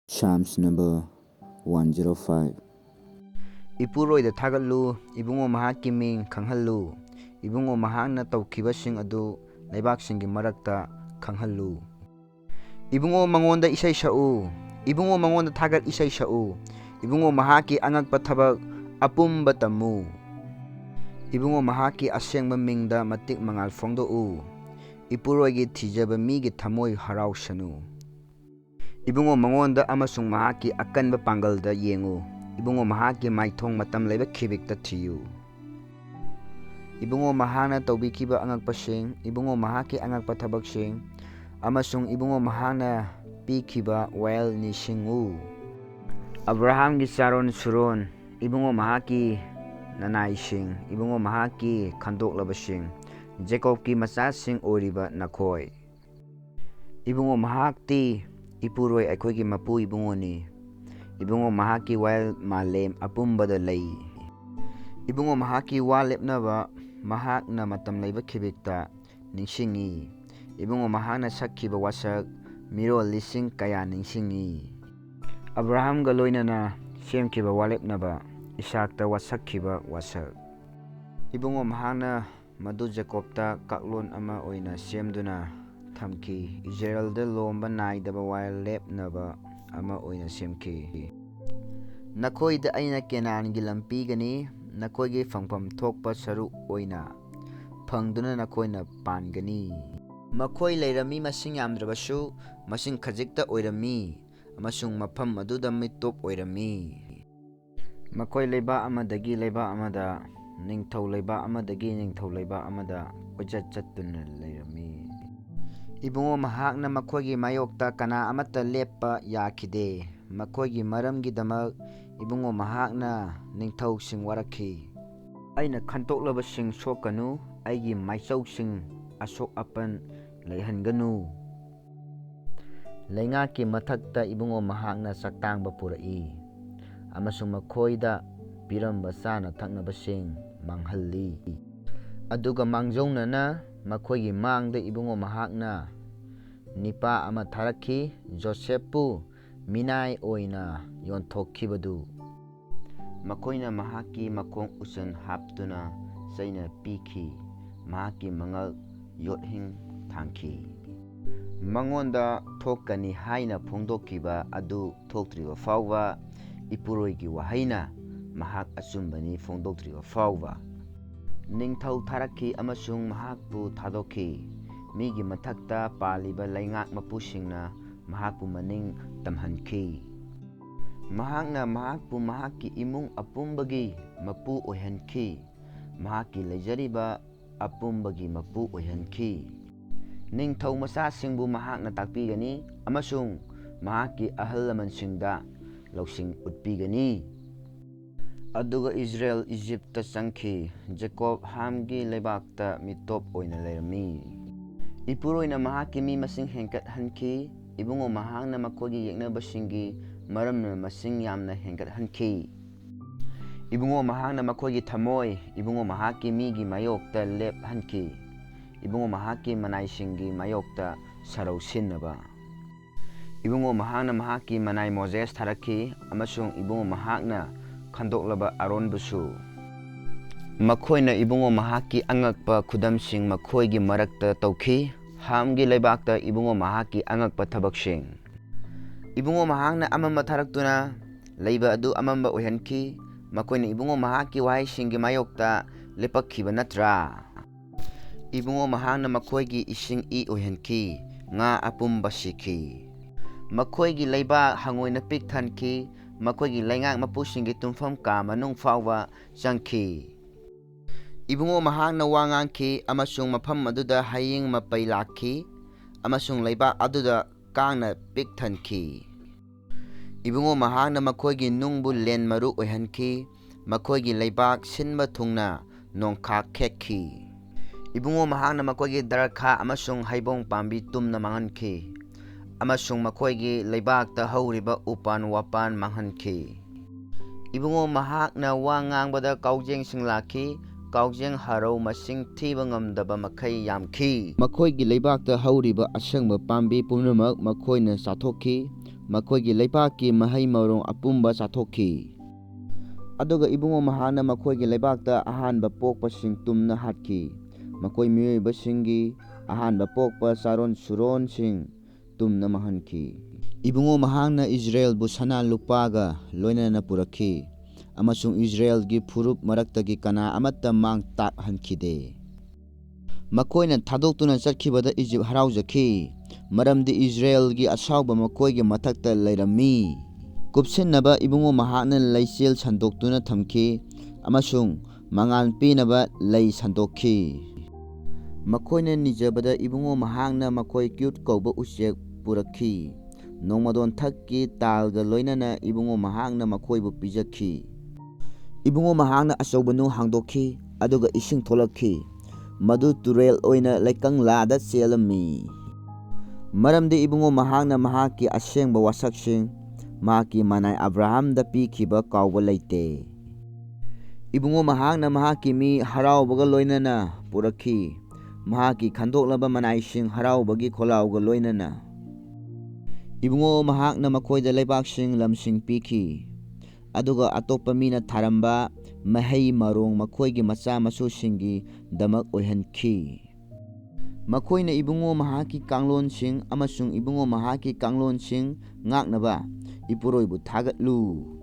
Psalms number 105. Ipuroida thaglu ibungo mahakki ming khanghallu ibungo mahakna tawkhibasing adu leibaksingi marakta khanghallu ibungo mangonda isai sa'u ibungo mangonda thagat isai sa'u ibungo mahakki angakpa thabak apumba tamu ibungo mahakki asengba mingda matik mangal phongdo'u ipuroigi thijaba migi thamoi harausanu ibungo mangonda amasung mahakki akanba pangalda yengu ibungo mahakki maithong matam laiba khibikta thiyu ibungo mahakna tawbikiba angakpasing ibungo mahakki angakpa thabaksing amasung ibungo mahakna pikiba wael nisingu Abrahamgi charon suron ibungo mahakki nanaising ibungo mahakki khandoklabasing Jacobki machasing oriba nakhoi ibungo mahakti ipuroi aikoigi mapu ibungoni ibungo mahakki wael malem apumbada lei ibungo mahakki wa lepnaba mahakna matam leiba khibikta ningsingi ibungo mahakna sakhiba wasak mirol lising kaya ningsingi Abrahamga loinana semkiba walepnaba Isakta wasakhiba wasak ibungo mahakna madu Jacobta kaklon ama oina semduna thamki Israelda lomba naidaba wael lepnaba ama oina semki nakoida aina Kenangi lampigani nakoigi fangpam thokpa saru oina phangduna nakoina pangani makoi leirami masing yamdrabasu masing khajikta oirami amasung mafam aduda mitop oirami makoi leiba amadagi leiba amada ningthau leiba amadagi ningthau leiba amada ojat chattuna leirami ibungo mahakna makoigi mayokta kana amata leppa yakhide makoigi maramgidamak ibungo mahakna ningthausing warakhi aina khantoklabasing sokanu aigi maichausing asok apan leihanganu leingaki mathakta ibungo mahakna saktangba purai amasung makhoida piramba chana thaknabasing manghalli aduga mangjaunana makhoigi mangda ibungo mahakna nipa ama tharakhi Josephpu minai oina yonthokkhibadu makoina mahakki makong usan haptuna chaina pikhi mahakki mangal yothing thangki mangonda thokani haina phongdokkiba adu thoktriba fawba ipuroigi wahaina mahak achumbani phongdoktriba fawba ningthau tharakhi amasung mahakpu thadokhi migi mathakta paliba leingak mapusingna mahakpu maning tamhankhi mahakna mahakpu mahakki imung apumbagi mapu oihankhi mahakki leijariba apumbagi mapu oihankhi ningthau machasingbu mahakna takpigani amasung mahakki ahal lamansingda lausing utpigani aduga Israel Egypta changki Jacob Hamgi leibakta mitop oina leirami ipuroina mahakki mi masing hengkat hanki ibungo mahakna makoigi yeknabasingi maramna masing yamna hengkat hanki ibungo mahakna makoigi thamoi ibungo mahakki migi mayokta lep hanki ibungo mahakki manaisingi mayokta sarau sinnaba ibungo mahakna mahakki manai Moses tharakhi amasung ibungo mahakna khandoklaba Aronbusu makhoina ibungo mahakki angakpa khudamsing makhoigi marakta tawkhi Hamgi leibakta ibungo mahakki angakpa thabaksing ibungo mahakna amamba tharaktuna leiba adu amamba oihankhi makoina ibungo mahakki wahaisingi mayokta lepakhiba natra ibungo mahakna makhoigi ising I oihankhi nga apumba sikhi makhoigi leiba hangoina pik thankhi makhoigi leingak mapusingi tumfam ka manung fawba changki ibungo mahakna wangangki amasung mafam aduda haying mapai lakhi amasung leibak aduda kangna pik thankhi ibungo mahakna makhoigi nungbu len maru oihankhi makhoigi leibak sinba thungna nongkhak khekhi ibungo mahakna makhoigi darakha amasung haibong pambi tumna manghankhi amasung makhoigi leibakta hauriba upan wapan manghankhi ibungo mahakna wa ngangbada kaujengsing lakhi kaujeng harau masing thiba ngamdaba makhai yamkhi makhoigi leibakta hauriba asangba pambi pumnamak makhoina chathokhi ꯃꯈꯣꯏꯒꯤ ꯂꯩꯕꯥꯛꯀꯤ ꯃꯍꯩ ꯃꯔꯣꯡ ꯑꯄꯨꯝꯕ ꯆꯥꯊꯣꯛꯈꯤ꯫ ꯑꯗꯨꯒ ꯏꯕꯨꯡꯉꯣ ꯃꯍꯥꯛꯅ ꯃꯈꯣꯏꯒꯤ ꯂꯩꯕꯥꯛꯇ ꯑꯍꯥꯟꯕ ꯄꯣꯛꯄꯁꯤꯡ ꯇꯨꯝꯅ ꯍꯥꯠꯈꯤ꯫ ꯃꯈꯣꯏ ꯃꯤꯑꯣꯏꯕꯁꯤꯡꯒꯤ ꯑꯍꯥꯟꯕ ꯄꯣꯛꯄ ꯆꯥꯔꯣꯟ ꯁꯨꯔꯣꯟꯁꯤꯡ ꯇꯨꯝꯅ ꯃꯥꯡꯍꯟꯈꯤ꯫ ꯏꯕꯨꯡꯉꯣ ꯃꯍꯥꯛꯅ ꯏꯖꯔꯦꯜꯕꯨ ꯁꯅꯥ ꯂꯨꯄꯥꯒ ꯂꯣꯏꯅꯅ ꯄꯨꯔꯛꯈꯤ ꯑꯃꯁꯨꯡ ꯏꯖꯔꯦꯜꯒꯤ ꯐꯨꯔꯨꯞ ꯃꯔꯛꯇꯒꯤ ꯀꯅꯥ ꯑꯃꯠꯇ ꯃꯥꯡ ꯇꯥꯛꯍꯟꯈꯤꯗꯦ꯫ ꯃꯈꯣꯏꯅ ꯊꯥꯗꯣꯛꯇꯨꯅ ꯆꯠꯈꯤꯕꯗ ꯏꯖꯤꯞ ꯍꯔꯥꯎꯖꯈꯤ, ꯃꯔꯝꯗꯤ ꯏꯖꯔꯦꯜꯒꯤ ꯑꯁꯥꯎꯕ ꯃꯈꯣꯏꯒꯤ ꯃꯊꯛꯇ ꯂꯩꯔꯝꯃꯤ꯫ ꯀꯨꯞꯁꯤꯟꯅꯕ ꯏꯕꯨꯡꯉꯣ ꯃꯍꯥꯛꯅ ꯂꯩꯆꯤꯜ ꯁꯟꯗꯣꯛꯇꯨꯅ ꯊꯝꯈꯤ ꯑꯃꯁꯨꯡ ꯃꯉꯥꯜ ꯄꯤꯅꯕ ꯂꯩ ꯁꯟꯗꯣꯛꯈꯤ꯫ ꯃꯈꯣꯏꯅ ꯅꯤꯖꯕꯗ ꯏꯕꯨꯡꯉꯣ ꯃꯍꯥꯛꯅ ꯃꯈꯣꯏ ꯀ꯭ꯌꯨꯠ ꯀꯧꯕ ꯎꯆꯦꯛ ꯄꯨꯔꯛꯈꯤ꯫ ꯅꯣꯡꯃꯗꯣꯟꯊꯛꯀꯤ ꯇꯥꯜꯒ ꯂꯣꯏꯅꯅ ꯏꯕꯨꯡꯉꯣ ꯃꯍꯥꯛꯅ ꯃꯈꯣꯏꯕꯨ ꯄꯤꯖꯈꯤ꯫ ꯏꯕꯨꯡꯉꯣ ꯃꯍꯥꯛꯅ ꯑꯆꯧꯕ ꯅꯨꯡ ꯍꯥꯡꯗꯣꯛꯈꯤ, ꯑꯗꯨꯒ ꯏꯁꯤꯡ ꯊꯣꯛꯂꯛꯈꯤ, ꯃꯗꯨ ꯇꯨꯔꯦꯜ ꯑꯣꯏꯅ ꯂꯩꯀꯪꯂꯥꯗ ꯆꯦꯜꯂꯝꯃꯤ꯫ ꯃꯔꯝꯗꯤ ꯏꯕꯨꯡꯉꯣ ꯃꯍꯥꯛꯅ ꯃꯍꯥꯛꯀꯤ ꯑꯁꯦꯡꯕ ꯋꯥꯁꯛꯁꯤꯡ, ꯃꯍꯥꯛꯀꯤ ꯃꯅꯥꯏ ꯑꯕ꯭ꯔꯥꯍꯥꯝꯗ ꯄꯤꯈꯤꯕ ꯀꯥꯎꯕ ꯂꯩꯇꯦ꯫ ꯏꯕꯨꯡꯉꯣ ꯃꯍꯥꯛꯅ ꯃꯍꯥꯛꯀꯤ ꯃꯤ ꯍꯔꯥꯎꯕꯒ ꯂꯣꯏꯅꯅ ꯄꯨꯔꯛꯈꯤ, ꯃꯍꯥꯛꯀꯤ ꯈꯟꯗꯣꯛꯂꯕ ꯃꯅꯥꯏꯁꯤꯡ ꯍꯔꯥꯎꯕꯒꯤ ꯈꯣꯜꯂꯥꯎꯒ ꯂꯣꯏꯅꯅ꯫ ꯏꯕꯨꯡꯉꯣ ꯃꯍꯥꯛꯅ ꯃꯈꯣꯏꯗ ꯂꯩꯕꯥꯛꯁꯤꯡ ꯂꯝꯁꯤꯡ ꯄꯤꯈꯤ, ꯑꯗꯨꯒ ꯑꯇꯣꯞꯄ ꯃꯤꯅ ꯊꯥꯔꯝꯕ ꯃꯍꯩ ꯃꯔꯣꯡ ꯃꯈꯣꯏꯒꯤ ꯃꯆꯥ ꯃꯁꯨꯁꯤꯡꯒꯤ ꯗꯃꯛ ꯑꯣꯏꯍꯟꯈꯤ꯫ ꯃꯈꯣꯏꯅ ꯏꯕꯨꯡꯉꯣ ꯃꯍꯥꯛꯀꯤ ꯀꯥꯡꯂꯣꯟꯁꯤꯡ ꯑꯃꯁꯨꯡ ꯏꯕꯨꯡꯉꯣ ꯃꯍꯥꯛꯀꯤ ꯀꯥꯡꯂꯣꯟꯁꯤꯡ ꯉꯥꯛꯅꯕ ꯏꯄꯨꯔꯣꯏꯕꯨ ꯊꯥꯒꯠꯂꯨ꯫